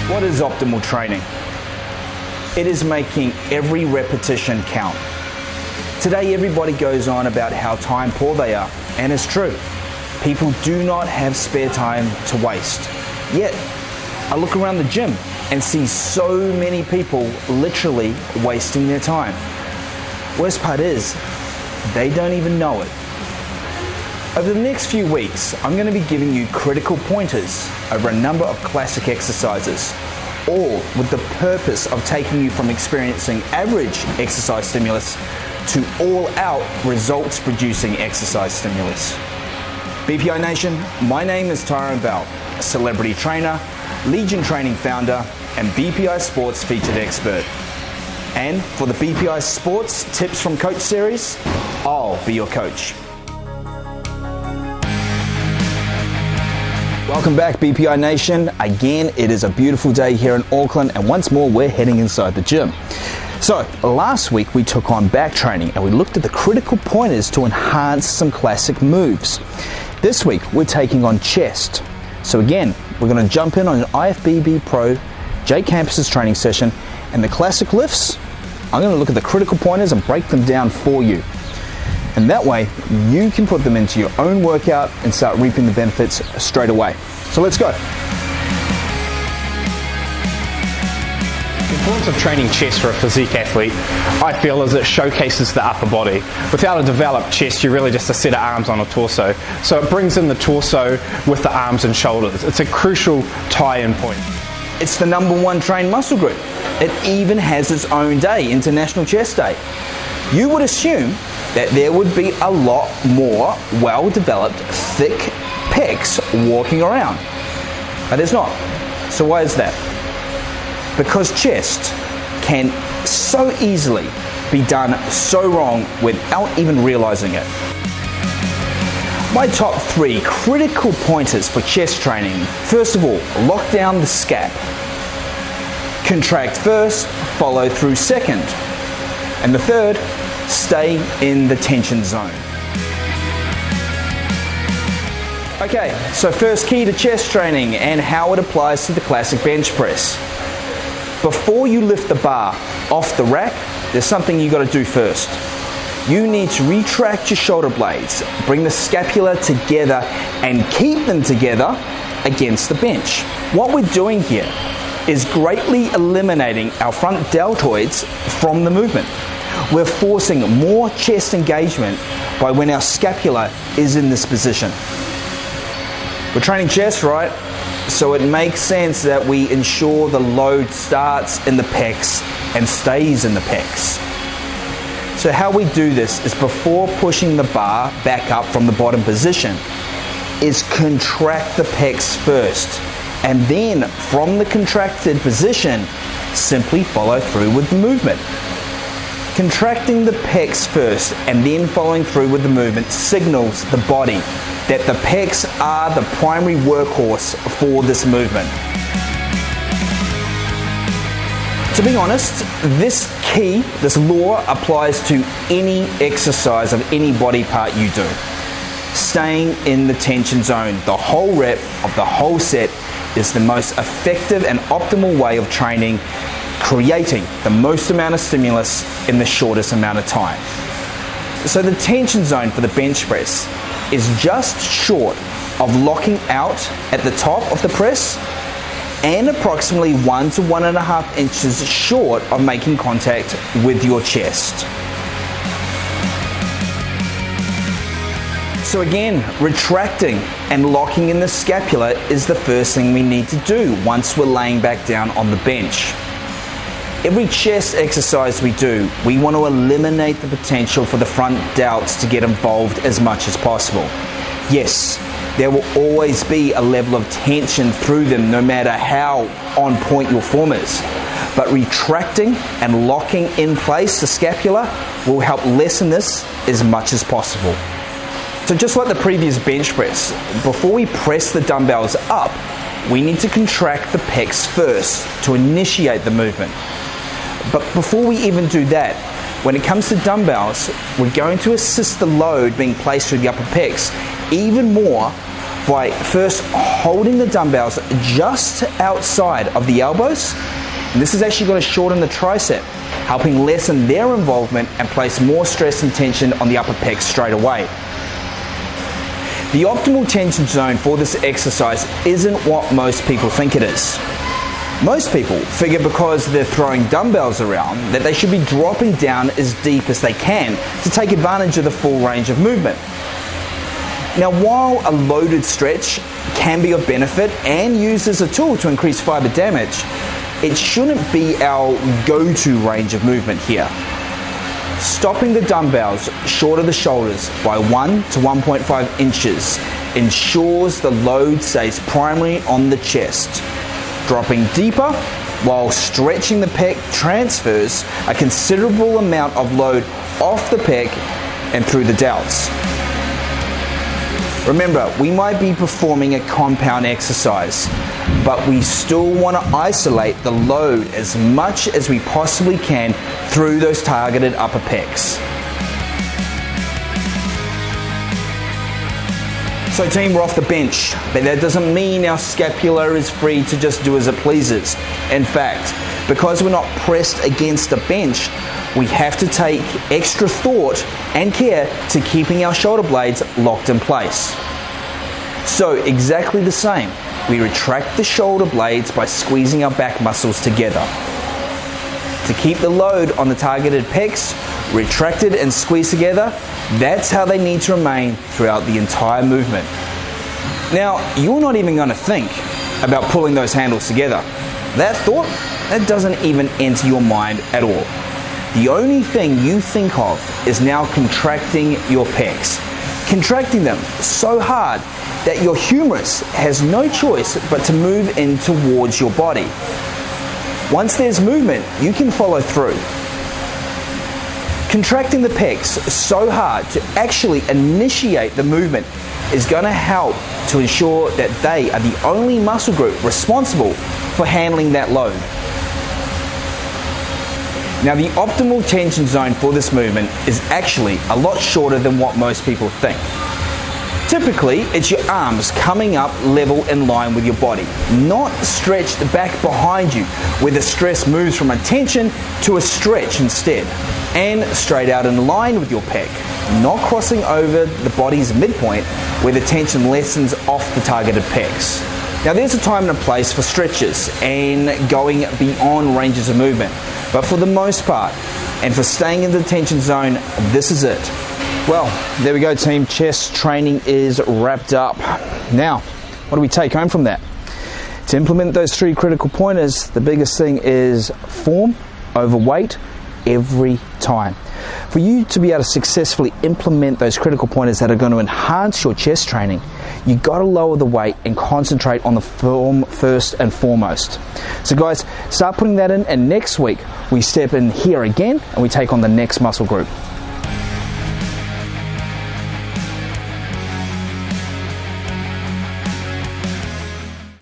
What is optimal training? It is making every repetition count. Today everybody goes on about how time poor they are, and it's true. People do not have spare time to waste. Yet, I look around the gym and see so many people literally wasting their time. Worst part is, they don't even know it. Over the next few weeks, I'm going to be giving you critical pointers over a number of classic exercises, all with the purpose of taking you from experiencing average exercise stimulus to all-out results-producing exercise stimulus. BPI Nation, my name is Tyrone Bell, a celebrity trainer, Legion Training founder, and BPI Sports featured expert. And for the BPI Sports Tips from Coach series, I'll be your coach. Welcome back, BPI Nation. Again, it is a beautiful day here in Auckland, and once more we're heading inside the gym. So last week we took on back training and we looked at the critical pointers to enhance some classic moves. This week we're taking on chest. So again, we're going to jump in on an IFBB Pro Jake Campus's training session, and the classic lifts, I'm going to look at the critical pointers and break them down for you. And that way, you can put them into your own workout and start reaping the benefits straight away. So let's go. The importance of training chest for a physique athlete, I feel, is it showcases the upper body. Without a developed chest, you're really just a set of arms on a torso. So it brings in the torso with the arms and shoulders. It's a crucial tie-in point. It's the #1 trained muscle group. It even has its own day, International Chest Day. You would assume that there would be a lot more well-developed, thick pecs walking around. But there's not. So why is that? Because chest can so easily be done so wrong without even realizing it. My top 3 critical pointers for chest training. First of all, lock down the scap. Contract first, follow through second. And the third, stay in the tension zone. Okay, so first key to chest training and how it applies to the classic bench press. Before you lift the bar off the rack, there's something you got to do first. You need to retract your shoulder blades, bring the scapula together and keep them together against the bench. What we're doing here is greatly eliminating our front deltoids from the movement. We're forcing more chest engagement by when our scapula is in this position. We're training chest, right? So it makes sense that we ensure the load starts in the pecs and stays in the pecs. So how we do this is, before pushing the bar back up from the bottom position, is contract the pecs first. And then from the contracted position, simply follow through with the movement. Contracting the pecs first and then following through with the movement signals the body that the pecs are the primary workhorse for this movement. To be honest, this law applies to any exercise of any body part you do. Staying in the tension zone, the whole rep of the whole set, is the most effective and optimal way of training, creating the most amount of stimulus in the shortest amount of time. So the tension zone for the bench press is just short of locking out at the top of the press and approximately 1 to 1.5 inches short of making contact with your chest. So again, retracting and locking in the scapula is the first thing we need to do once we're laying back down on the bench. Every chest exercise we do, we want to eliminate the potential for the front delts to get involved as much as possible. Yes, there will always be a level of tension through them no matter how on point your form is. But retracting and locking in place the scapula will help lessen this as much as possible. So just like the previous bench press, before we press the dumbbells up, we need to contract the pecs first to initiate the movement. But before we even do that, when it comes to dumbbells, we're going to assist the load being placed through the upper pecs even more by first holding the dumbbells just outside of the elbows. And this is actually going to shorten the tricep, helping lessen their involvement and place more stress and tension on the upper pecs straight away. The optimal tension zone for this exercise isn't what most people think it is. Most people figure because they're throwing dumbbells around that they should be dropping down as deep as they can to take advantage of the full range of movement. Now, while a loaded stretch can be of benefit and used as a tool to increase fiber damage, it shouldn't be our go-to range of movement here. Stopping the dumbbells short of the shoulders by 1 to 1.5 inches ensures the load stays primarily on the chest. Dropping deeper while stretching the pec transfers a considerable amount of load off the pec and through the delts. Remember, we might be performing a compound exercise, but we still want to isolate the load as much as we possibly can through those targeted upper pecs. So team, we're off the bench, but that doesn't mean our scapula is free to just do as it pleases. In fact, because we're not pressed against the bench, we have to take extra thought and care to keeping our shoulder blades locked in place. So exactly the same, we retract the shoulder blades by squeezing our back muscles together. To keep the load on the targeted pecs retracted and squeezed together, that's how they need to remain throughout the entire movement. Now, you're not even going to think about pulling those handles together. That thought, that doesn't even enter your mind at all. The only thing you think of is now contracting your pecs. Contracting them so hard that your humerus has no choice but to move in towards your body. Once there's movement, you can follow through. Contracting the pecs so hard to actually initiate the movement is going to help to ensure that they are the only muscle group responsible for handling that load. Now, the optimal tension zone for this movement is actually a lot shorter than what most people think. Typically, it's your arms coming up level in line with your body, not stretched back behind you, where the stress moves from a tension to a stretch instead. And straight out in line with your pec, not crossing over the body's midpoint, where the tension lessens off the targeted pecs. Now, there's a time and a place for stretches and going beyond ranges of movement, but for the most part, and for staying in the tension zone, this is it. Well, there we go team, chest training is wrapped up. Now, what do we take home from that? To implement those 3 critical pointers, the biggest thing is form over weight every time. For you to be able to successfully implement those critical pointers that are going to enhance your chest training, you got to lower the weight and concentrate on the form first and foremost. So guys, start putting that in, and next week we step in here again and we take on the next muscle group.